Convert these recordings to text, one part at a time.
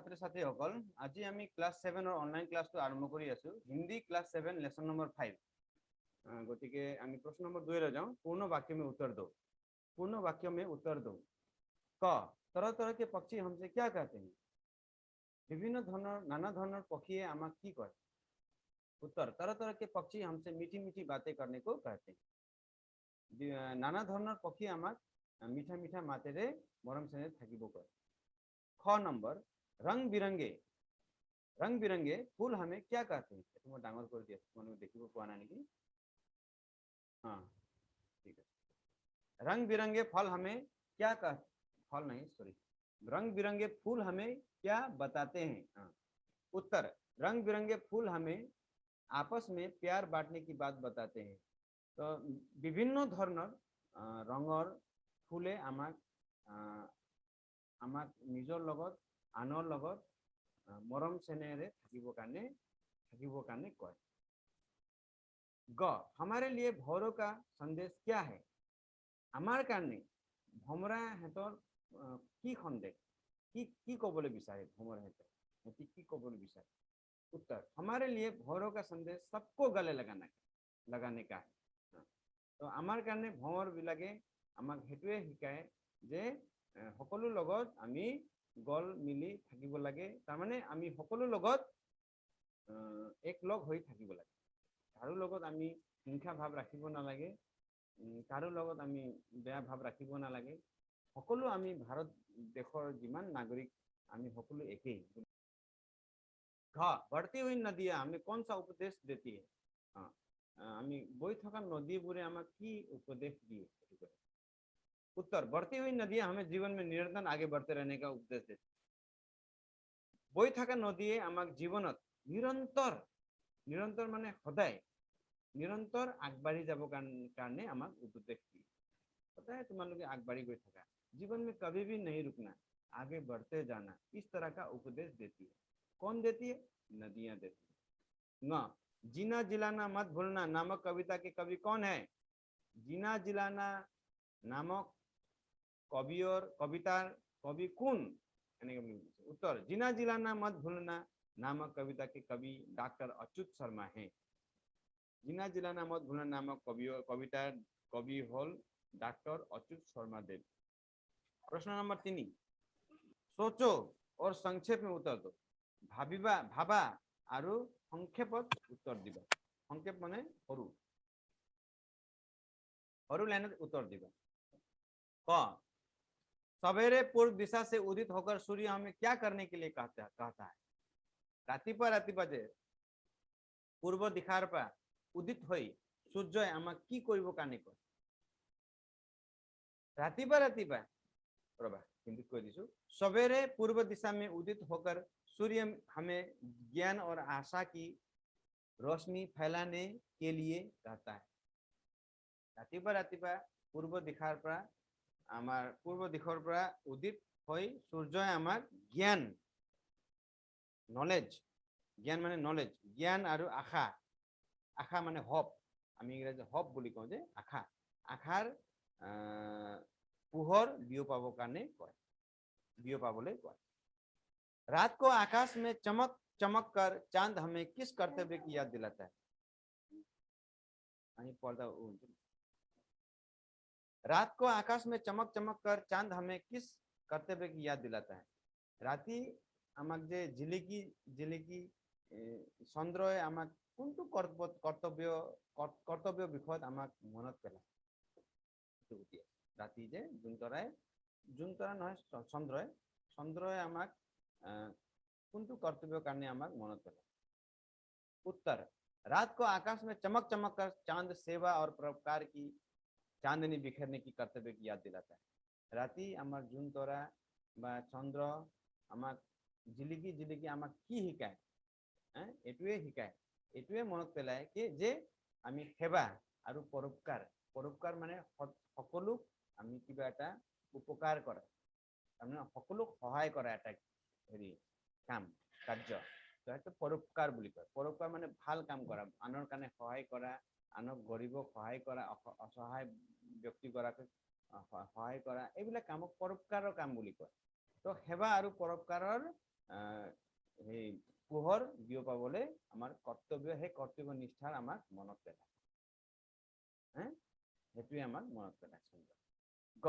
ছাত্ৰ ছাত্ৰী সকল আজি আমি ক্লাস 7 ৰ অনলাইন ক্লাসটো আৰম্ভ কৰি আছো হিন্দী ক্লাস 7 লেসন নম্বৰ 5 গতিকে আমি প্ৰশ্ন নম্বৰ 2 লৈ যাওঁ पूर्ण वाक्य में उत्तर दो पूर्ण वाक्य में उत्तर दो क तरह तरह के पक्षी हमसे क्या कहते हैं বিভিন্ন ধৰণৰ নানা ধৰণৰ পক্ষীয়ে আমাক কি কয় उत्तर तरह तरह के पक्षी हमसे मीठी मीठी बातें करने को कहते हैं नाना ধৰণৰ পক্ষী আমাক मीठा मीठा मातेरे মৰম চেনেহ থাকিব কয় ख नंबर रंग बिरंगे फूल हमें क्या कहते हैं मैं डांगर कर दिया तुम्हें देखिए पोৱা নাই নেকি हाँ ठीक है रंग बिरंगे फल हमें क्या कहते फल नहीं सॉरी रंग बिरंगे फूल हमें क्या बताते हैं हाँ उत्तर रंग बिरंगे फूल हमें आपस में प्यार बांटने की बात बताते हैं तो विभिन्न धৰণৰ रंगर फूले আমাক নিজৰ লগত আনৰ লগত মৰম চেনেৰে থাকিব কাৰণে কয় ग हमारे लिए भौरों का संदेश क्या है আমাৰ কাৰণে ভমৰা হেতৰ কি সন্দেশ কি ক'বলৈ বিচাৰে ভমৰা হেতৰ কি ক'বলৈ বিচাৰে उत्तर हमारे लिए भौरों का संदेश सबको गले लगाने का है तो আমাৰ কাৰণে ভমৰ বিলাকে আমাক হেতুৱে শিকায় যে সকলো লগত আমি গল মিলি থাকিব লাগে তাৰ মানে আমি সকলো লগত এক লগ হৈ থাকিব লাগে কাৰো লগত আমি হিংসা ভাৱ ৰাখিব নালাগে কাৰো লগত আমি বেয়া ভাৱ ৰাখিব নালাগে সকলো আমি ভাৰত দেশৰ যিমান নাগৰিক আমি সকলো একেই ঘ बढ़ती हुई नदियां हमें कौन सा उपदेश देती है हाँ আমি বই থকা নদীবোৰে আমাক কি উপদেশ দিয়ে उत्तर बढ़ती हुई नदियां हमें जीवन में निरंतर आगे बढ़ते रहने का उपदेश देती বই থকা নদীয়ে আমাক জীৱনত निरंतर माने সদায় निरंतर আগবাঢ়ি যাব কাৰণে আমাক উপদেশ দিয়ে সদায় তোমালোকে আগবাঢ়ি গৈ থাকা जीवन में कभी भी नहीं रुकना आगे बढ़ते जाना इस तरह का उपदेश देती है कौन देती है नदियां देती है न जीना जिलाना मत भूलना नामक कविता के कवि कौन है जीना जिलाना नामक कवि और कवि कौन उत्तर जीना जिलाना मत भूलना नामक कविता के कवि डॉक्टर अच्युत शर्मा हैं जीना जिलाना मत भूलना नामक कवि हल डॉक्टर अच्युत शर्मा देव प्रश्न नंबर 3 सोचो और संक्षेप में उत्तर दो भाबा और संक्षेपत उत्तर दिबा संक्षेप माने सरू लाइन उत्तर दिबा क सवेरे पूर्व दिशा से उदित होकर सूर्य हमें क्या करने के लिए कहता है रातिपुवा जे पूर्व दिशार पर उदित हई सूर्य आमाक की करिब काने कय रातिपुवा प्रभा हिंदी कह दिसु सवेरे पूर्व दिशा में उदित होकर सूर्य हमें ज्ञान और आशा की रोशनी फैलाने के लिए कहता है रातिपुवा पूर्व दिशार पर आमार पूर्व दिशर पर उदित हई सूर्य आमार ज्ञान नलेज ज्ञान माने नलेज ज्ञान और आशा माने हप आमी इंग्राजी हप बोली कওঁ जे आशार पोहर बियपाবৰ কাৰণে কয় बियपाবলৈ কয় रात को आकाश में चमक कर चांद हमें किस कर्तव्य की याद दिलाता है रात को आकाश में चमक कर चांद हमें किस कर्तव्य की याद दिलाता है राति आमाक जे जिलिकी चंद्रय आमाक कोनটো कर्तव्य বিষয়ত आमाक মনত পেলায় राति जे जुनतरा নহয় चंद्रय आमाक कोनটো कर्तव्य কাৰণে आमाक মনত পেলায় उत्तर रात को आकाश में चमक कर चांद सेवा और परोपकार की चांदनी बिखेरने की कर्तव्य की याद दिलाता है राति आमार जुनतरा बा चंद्र आमाक जिलिकी आमाक की শিকায় एटुৱে মনত পেলায় कि जे आमी सेवा और परोपकार माने सकलो आमी किबा এটা उपकार কৰা তাৰমানে সকলোক সহায় কৰা এটা হেৰি কাম কাৰ্য তো পৰোপকাৰ বুলি কয় পৰোপকাৰ মানে ভাল কাম কৰা আনৰ কাৰণে সহায় কৰা আনক গৰীবক সহায় কৰা অসহায় ব্যক্তিগৰাকীক সহায় কৰা এইবিলাক কামক পৰোপকাৰৰ কাম বুলি কয় তো সেৱা আৰু পৰোপকাৰৰ সেই পোহৰ বিয়পাবলৈ আমাৰ কৰ্তব্য, সেই কৰ্তব্য নিষ্ঠাৰ আমাক মনত পেলায়। সেইটোৱে আমাক মনত পেলায়। গ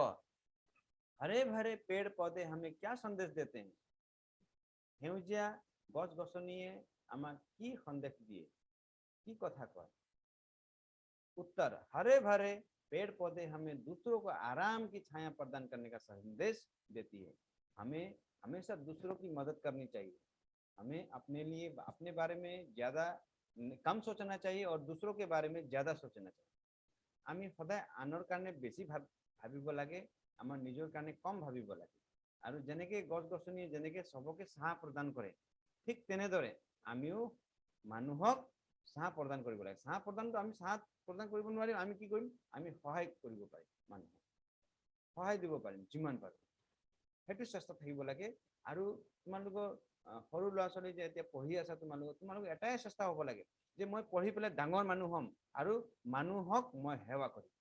हरे भरे पेड़ पौधे हमें क्या संदेश देते हैं? সেউজীয়া গছ গছনিয়ে আমাক কি সন্দেশ দিয়ে, কি কথা কয়? उत्तर हरे भरे पेड़ पौधे हमें दूसरों को आराम की छाया प्रदान करने का संदेश देती है। हमें हमेशा दूसरों की मदद करनी चाहिए। हमें अपने लिए अपने बारे में ज्यादा कम सोचना चाहिए और दूसरों के बारे में ज्यादा सोचना चाहिए। আমি সদায় আনৰ কাৰণে বেছি ভাবিব লাগে, আমাৰ নিজৰ কাৰণে কম ভাবিব লাগে। আৰু যেনেকৈ গছ গছনিয়ে যেনেকৈ সবকে ছাঁ প্ৰদান কৰে, ঠিক তেনেদৰে আমিও মানুহক ছাঁ প্ৰদান কৰিব লাগে। ছাঁ প্ৰদানটো আমি ছাঁ প্ৰদান কৰিব নোৱাৰিম, আমি কি কৰিম, আমি সহায় কৰিব পাৰিম, মানুহক সহায় দিব পাৰিম যিমান পাৰোঁ, সেইটো চেষ্টা থাকিব লাগে। আৰু তোমালোকৰ সৰু ল'ৰা ছোৱালী যে এতিয়া পঢ়ি আছা, তোমালোকৰ এটাই চেষ্টা হ'ব লাগে যে মই পঢ়ি পেলাই ডাঙৰ মানুহ হ'ম আৰু মানুহক মই সেৱা কৰিম।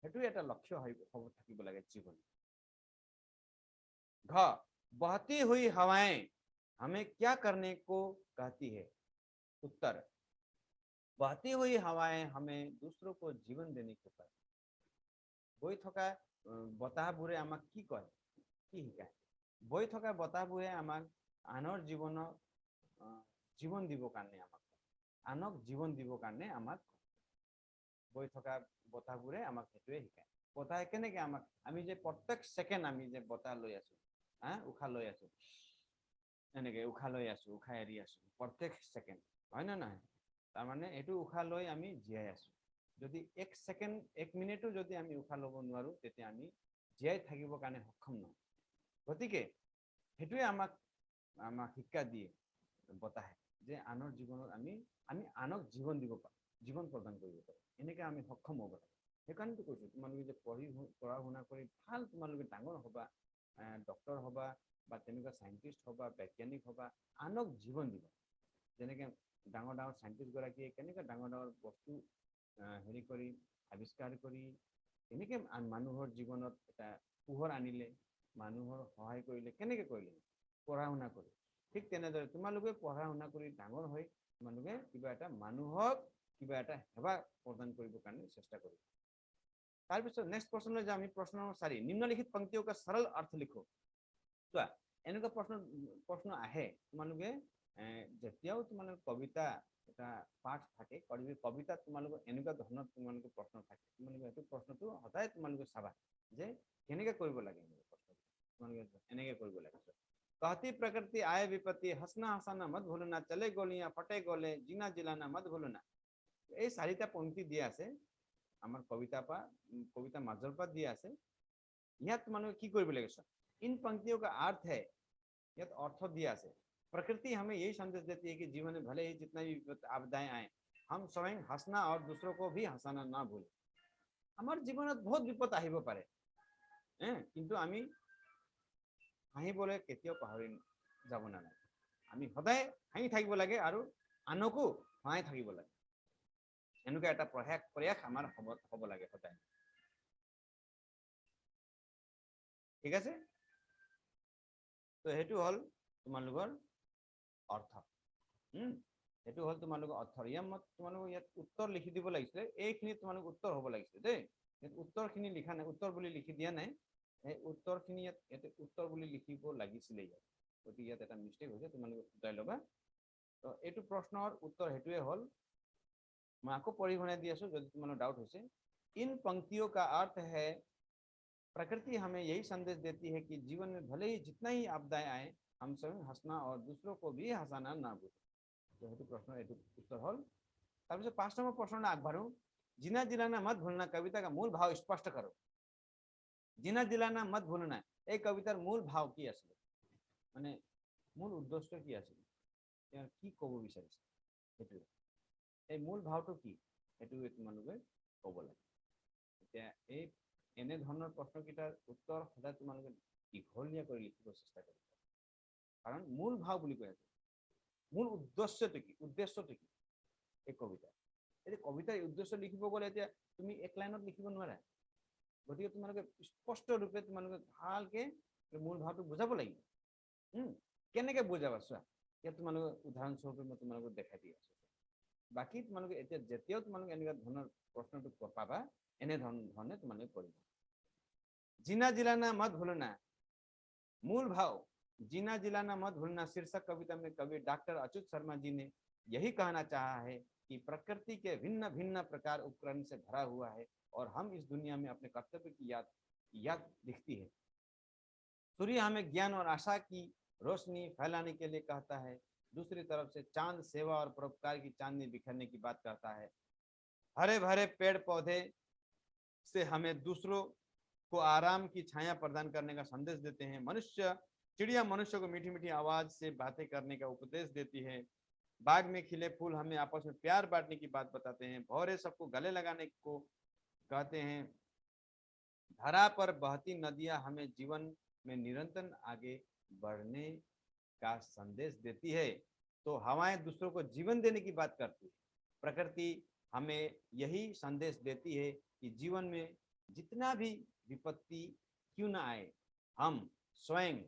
সেইটোৱে এটা লক্ষ্য হ'ব থাকিব লাগে জীৱন। घ बहती हुई हवाएं हमें क्या करने को कहती है? उत्तर बहती हुई हवाएं हमें दूसरों को जीवन देने को कहती है। বৈ থকা বতাহবোৰে আমাক কি কয়, কি শিকায়? বৈ থকা বতাহবোৰে আমাক আনৰ জীৱনক জীৱন দিবৰ কাৰণে আমাক আনক জীৱন দিবৰ কাৰণে আমাক বৈ থকা বতাহবোৰে আমাক সেইটোৱে শিকায়। বতাহে কেনেকৈ আমাক, আমি যে প্ৰত্যেক ছেকেণ্ড আমি যে বতাহ লৈ আছো, উশাহ লৈ আছো, এনেকৈ উশাহ লৈ আছো, উশাহ এৰি আছো প্ৰত্যেক ছেকেণ্ড, হয় নে নহয়? তাৰমানে এইটো উশাহ লৈ আমি জীয়াই আছো। যদি এক ছেকেণ্ড এক মিনিটো যদি আমি উশাহ ল'ব নোৱাৰো, তেতিয়া আমি জীয়াই থাকিবৰ কাৰণে সক্ষম নহয়। গতিকে সেইটোৱে আমাক শিক্ষা দিয়ে বতাহে, যে আনৰ জীৱনত আমি আনক জীৱন দিব পাৰোঁ, জীৱন প্ৰদান কৰিব পাৰোঁ, এনেকৈ আমি সক্ষম হ'ব লাগে। সেইকাৰণেতো কৈছোঁ, তোমালোকে যে পঢ়া শুনা কৰি ভাল তোমালোকে ডাঙৰ হ'বা, ডক্টৰ হ'বা বা তেনেকুৱা চাইণ্টিষ্ট হ'বা, বৈজ্ঞানিক হ'বা, আনক জীৱন দিবা। যেনেকৈ ডাঙৰ ডাঙৰ চাইণ্টিষ্টগৰাকীয়ে কেনেকৈ ডাঙৰ ডাঙৰ বস্তু হেৰি কৰি আৱিষ্কাৰ কৰি কেনেকৈ মানুহৰ জীৱনত এটা পোহৰ আনিলে, মানুহৰ সহায় কৰিলে, কেনেকৈ কৰিলে পঢ়া শুনা কৰি। ঠিক তেনেদৰে তোমালোকে পঢ়া শুনা কৰি ডাঙৰ হৈ তোমালোকে কিবা এটা মানুহক কিবা এটা সেৱা প্ৰদান কৰিবৰ কাৰণে চেষ্টা কৰিবা। তাৰপিছত নেক্সট প্ৰশ্নলৈ যাম আমি। প্ৰশ্ন নম্বৰ 4, নিম্নলিখিত पंक्तियों का सरल अर्थ लिखो। চোৱা, এনেকুৱা প্ৰশ্ন আহে তোমালোকে যেতিয়াও তোমালোকে কবিতা এটা পাঠ থাকে, কবিতাত তোমালোকৰ এনেকুৱা ধৰণৰ তোমালোকে প্ৰশ্ন থাকে, তোমালোকে সেইটো প্ৰশ্নটো সদায় তোমালোকে চাবা যে কেনেকৈ কৰিব লাগে। তোমালোকে এনেকৈ কৰিব লাগে। कहती प्रकृति आए विपत्ति, हंसना हंसाना मत भूलना, चले गोलियां फटे गोले, जीना जिलाना मत भूलना। এই 4টা पंक्ति দিয়া আছে আমাৰ কবিতা মাজৰ পৰা দিয়া আছে। ইয়াত তোমালোকে কি কৰিব লাগে? इन पंक्तियों का अर्थ है, ইয়াত অৰ্থ দিয়া আছে। प्रकृति हमें यही संदेश देती है कि जीवन में भले ही जितना भी आपदाएं आए, हम स्वयं हंसना और दूसरों को भी हंसाना ना भूलें। আমাৰ জীৱনত বহুত বিপদ আহিব পাৰে, কিন্তু আমি হাঁহিবলৈ কেতিয়াও পাহৰি যাব নালাগে। আমি সদায় হাঁহি থাকিব লাগে আৰু আনকো হহাই থাকিব লাগে। এনেকুৱা এটা প্ৰয়াস আমাৰ হ'ব লাগে সদায়। ঠিক আছে, তো সেইটো হ'ল তোমালোকৰ অৰ্থ। সেইটো হ'ল তোমালোকৰ অৰ্থ। তোমালোকক ইয়াত উত্তৰ লিখি দিব লাগিছিলে, এইখিনি তোমালোক উত্তৰ হ'ব লাগিছিলে দেই। উত্তৰখিনি লিখা নাই, উত্তৰ বুলি লিখি দিয়া নাই। এই উত্তৰখিনি ইয়াতে উত্তৰ বুলি লিখিব লাগিছিলে ইয়াত, গতিকে ইয়াত এটা মিষ্টেক হৈছে, তোমালোকে শুধাই ল'বা। তো এইটো প্ৰশ্নৰ উত্তৰ সেইটোৱে হ'ল। मैं आपको पढ़ी होने दिया सो जो तुम्हारा डाउट हो से। इन पंक्तियों का अर्थ है, प्रकृति हमें यही संदेश देती है कि जीवन में भले ही जितना ही आपदाएं आए, हम स्वयं हंसना और दूसरों को भी हंसाना ना भूलें। तो हेतु प्रश्न हेतु उत्तर हल। তাৰপিছত 5 নম্বৰ প্ৰশ্নলৈ আগবাঢ়ো। জিনা জিলানা মত ভুলনা কবিতা का मूल भाव स्पष्ट करो। জিনা জিলানা মত ভুলনা এই কবিতাৰ মূল ভাৱ কি আছিল, মানে মূল উদ্দেশ্য কি আছিল, কি ক'ব বিচাৰিছে, সেইটোৱে এই মূল ভাৱটো কি, সেইটোৱে তোমালোকে ক'ব লাগে। এতিয়া এই এনে ধৰণৰ প্ৰশ্নকেইটাৰ উত্তৰ সদায় তোমালোকে দীঘলীয়া কৰি লিখিব চেষ্টা কৰিবা, কাৰণ মূল ভাৱ বুলি কৈ আছে। মূল উদ্দেশ্যটো কি, এই কবিতা। এই কবিতাৰ উদ্দেশ্য লিখিব গ'লে এতিয়া তুমি এক লাইনত লিখিব নোৱাৰা, গতিকে তোমালোকে স্পষ্ট ৰূপে তোমালোকে ভালকে মূল ভাৱটো বুজাব লাগিব। কেনেকৈ বুজাবা চোৱা, এতিয়া তোমালোকে উদাহৰণস্বৰূপে মই তোমালোকক দেখাই দি আছো। বাকী তোমালোকে এতিয়া যেতিয়াও তোমালোকে এনেকুৱা ধৰণৰ প্ৰশ্নটো পাবা, ধৰণে তোমালোকে কৰিবা। जीना जिलाना मत भूलना, मूल भाव जीना जिलाना मत भूलना शीर्षक कविता में कवि डॉक्टर अच्युत शर्मा जी ने यही कहना चाहा है कि प्रकृति के भिन्न भिन्न प्रकार उपकरण से भरा हुआ है और हम इस दुनिया में अपने कर्तव्य की याद दिखती है। सूर्य हमें ज्ञान और आशा की रोशनी फैलाने के लिए कहता है, दूसरी तरफ से चांद सेवा और परोपकार की चांदनी बिखरने की बात करता है। हरे भरे पेड़ पौधे से हमें दूसरों को आराम की छाया प्रदान करने का संदेश देते हैं। चिड़िया मनुष्य को मीठी मीठी आवाज से बातें करने का उपदेश देती है। बाग में खिले फूल हमें आपस में प्यार बांटने की बात बताते हैं। भौरे सबको गले लगाने को कहते हैं। धरा पर बहती नदियां हमें जीवन में निरंतर आगे बढ़ने का संदेश देती है। तो हवाएं दूसरों को जीवन देने की बात करती है। प्रकृति हमें यही संदेश देती है कि जीवन में जितना भी विपत्ति क्यों ना आए, हम स्वयं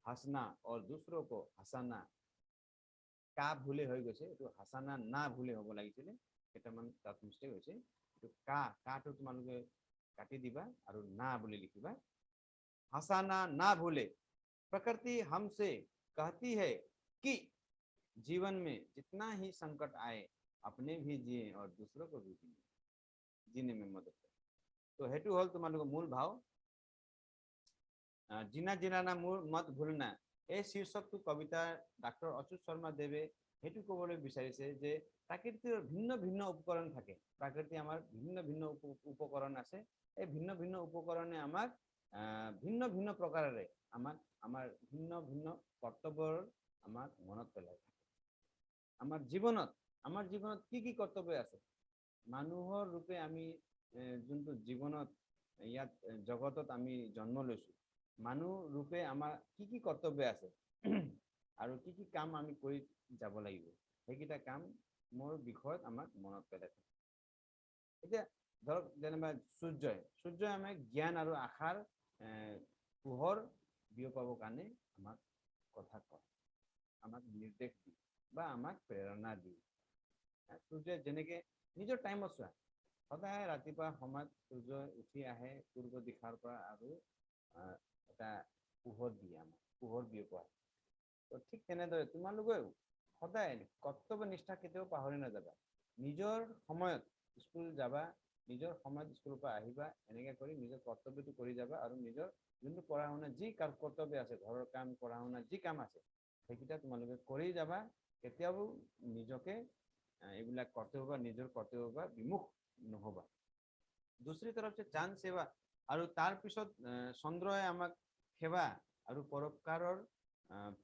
हंसना और दूसरों को हंसाना का भूले हो गए तो हंसाना ना भूले हो लगे केटामान तात मिस्टेक होइছে तो का तो तुम्हारे काटी दिबा और ना बोले लिखिबा। हंसाना ना भूले। प्रकृति हमसे कहती है कि जीवन में जितना ही संकट आए अपने भी जिए और दूसरों को भी जीने में मदद करें। तो हेतु हल तुम्हारे मूल भाव जीना जिनाना मत भूलना এই শীৰ্ষকটো কবিতা ডাক্তৰ অচ্যুত শৰ্মা দেৱে হেতু ক'বলৈ বিচাৰিছে যে প্ৰাকৃতিৰ ভিন্ন ভিন্ন উপকৰণ থাকে। প্ৰাকৃতি আমাৰ ভিন্ন ভিন্ন উপকৰণ আছে। এই ভিন্ন ভিন্ন উপকৰণে আমাক ভিন্ন ভিন্ন প্ৰকাৰেৰে আমাৰ ভিন্ন ভিন্ন কৰ্তব্যৰ আমাক মনত পেলাই থাকে। আমাৰ জীৱনত কি কি কৰ্তব্য আছে? মানুহৰ ৰূপে আমি যোনটো জীৱনত ইয়াত জগতত আমি জন্ম লৈছো, মানুহ ৰূপে আমাৰ কি কি কৰ্তব্য আছে আৰু কি কি কাম আমি কৰি যাব লাগিব, সেইকেইটা কাম মোৰ বিষয়ত আমাক মনত পেলাই থাকে। এতিয়া ধৰক যেনিবা সূৰ্যই আমাক জ্ঞান আৰু আশাৰ পোহৰ বিয়পাবৰ কাৰণে আমাক কথা কয়, আমাক নিৰ্দেশ দিয়ে বা আমাক প্ৰেৰণা দিয়ে। সূৰ্যই যেনেকৈ নিজৰ টাইমত চোৱা, সদায় ৰাতিপুৱা সময়ত সূৰ্য উঠি আহে পূৰ্ব দিশাৰ পৰা আৰু এটা পোহৰ দিয়ে, আমাক পোহৰ বিয়পোৱা। তো ঠিক তেনেদৰে তোমালোকেও সদায় কৰ্তব্য নিষ্ঠা কেতিয়াও পাহৰি নাযাবা। নিজৰ সময়ত স্কুল যাবা, নিজৰ সময়ত স্কুলৰ পৰা আহিবা, এনেকৈ কৰি নিজৰ কৰ্তব্যটো কৰি যাবা আৰু নিজৰ যোনটো পঢ়া শুনা যি কৰ্তব্য আছে, ঘৰৰ কাম পঢ়া শুনা যি কাম আছে সেইকেইটা তোমালোকে কৰি যাবা। কেতিয়াও নিজকে এইবিলাক কৰ্তব্য বা নিজৰ কৰ্তব্য বা বিমুখ নহবা। दूसरी तरफ से चांद सेवा और तार पिছত चंद्रए आमक सेवा और परोपकाৰৰ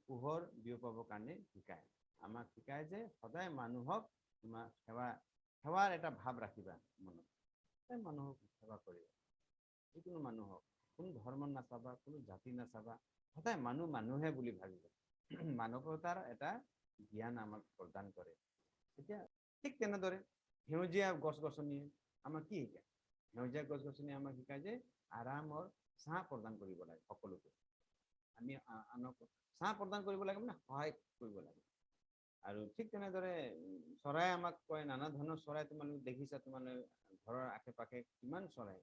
পোহৰ বিয়পাবৰ কাৰণে শিকায়। আমাক শিকায় যে সদায় মানুহক তোমাৰ সেৱাৰ এটা ভাৱ ৰাখিবা মনত, সদায় মানুহক সেৱা কৰিবা। যিকোনো মানুহক, কোনো ধৰ্ম নাচাবা, কোনো জাতি নাচাবা, সদায় মানুহে বুলি ভাবিবা। মানৱতাৰ এটা জ্ঞান আমাক প্ৰদান কৰে। এতিয়া ঠিক তেনেদৰে সেউজীয়া গছ গছনিয়ে আমাক কি শিকায়? সেউজীয়া গছ গছনি আমাক শিকায় যে আৰামৰ ছাঁ প্ৰদান কৰিব লাগে। সকলোকে আমি আনক ছাঁ প্ৰদান কৰিব লাগে, মানে সহায় কৰিব লাগে। আৰু ঠিক তেনেদৰে চৰাই আমাক কয়, নানা ধৰণৰ চৰাই তোমালোকে দেখিছা, তোমালোকে ঘৰৰ আশে পাশে কিমান চৰাই,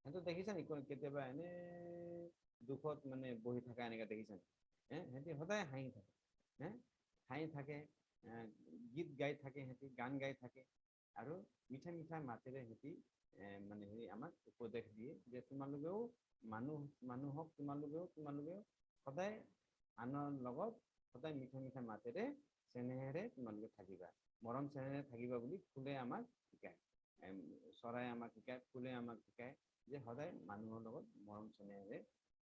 সিহঁতক দেখিছা নেকি কেতিয়াবা এনে দুখত মানে বহি থকা এনেকৈ দেখিছা নেকি? সিহঁতি সদায় হাঁহি থাকে, গীত গাই থাকে, সিহঁতি গান গাই থাকে আৰু মিঠা মিঠা মাতেৰে সিহঁতি মানে আমাক উপদেশ দিয়ে যে তোমালোকেও মানুহক তোমালোকেও সদায় আনৰ লগত সদায় মিঠা মিঠা মাতেৰে চেনেহেৰে তোমালোকে থাকিবা, মৰম চেনেহেৰে থাকিবা বুলি ফুলে আমাক শিকায়। চৰাই আমাক শিকায়, ফুলে আমাক শিকায় যে সদায় মানুহৰ লগত মৰম চেনেহেৰে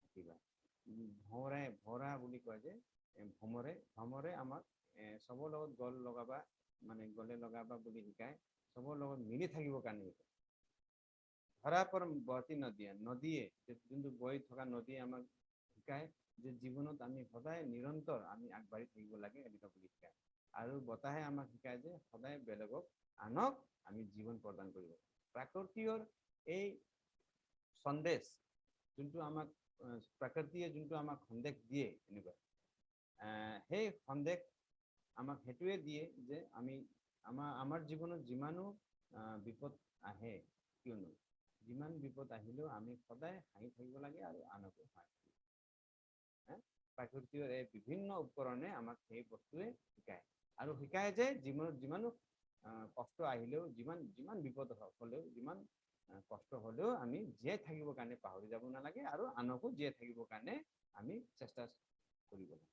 থাকিবা। ভৰা বুলি কয় যে ভ্ৰমৰে আমাক চবৰ লগত গলে লগাবা বুলি শিকায়, চবৰ লগত মিলি থাকিবৰ কাৰণে শিকায়। ধৰা पर बहती নদীয়ে যোনটো বৈ থকা নদীয়ে আমাক শিকায় যে জীৱনত আমি সদায় নিৰন্তৰ আমি আগবাঢ়ি থাকিব লাগে, এনেকুৱা বুলি শিকায়। আৰু বতাহে আমাক শিকায় যে সদায় বেলেগক আনক আমি জীৱন প্ৰদান কৰিব। প্ৰাকৃতিৰ এই সন্দেশ যোনটো আমাক প্ৰকৃতিয়ে যোনটো আমাক সন্দেশ দিয়ে, এনেকুৱা সেই সন্দেহ আমাক সেইটোৱে দিয়ে যে আমি আমাৰ জীৱনত যিমানো বিপদ আহে কিয়নো যিমান বিপদ আহিলেও আমি সদায় হাঁহি থাকিব লাগে আৰু আনকো হাঁহি প্ৰাকৃতিৰ এই বিভিন্ন উপকৰণে আমাক সেই বস্তুৱে শিকায় আৰু শিকায় যে জীৱনত যিমানো কষ্ট আহিলেও যিমান বিপদ হ'লেও যিমান কষ্ট হ'লেও আমি জীয়াই থাকিবৰ কাৰণে পাহৰি যাব নালাগে আৰু আনকো জীয়াই থাকিবৰ কাৰণে আমি চেষ্টা কৰিব লাগে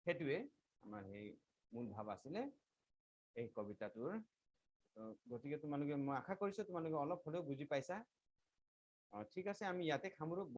সেইটোৱে আমাৰ সেই মূল ভাৱ আছিলে এই কবিতাটোৰ গতিকে তোমালোকে মই আশা কৰিছো তোমালোকে অলপ হ'লেও বুজি পাইছা ঠিক আছে আমি ইয়াতে সামৰো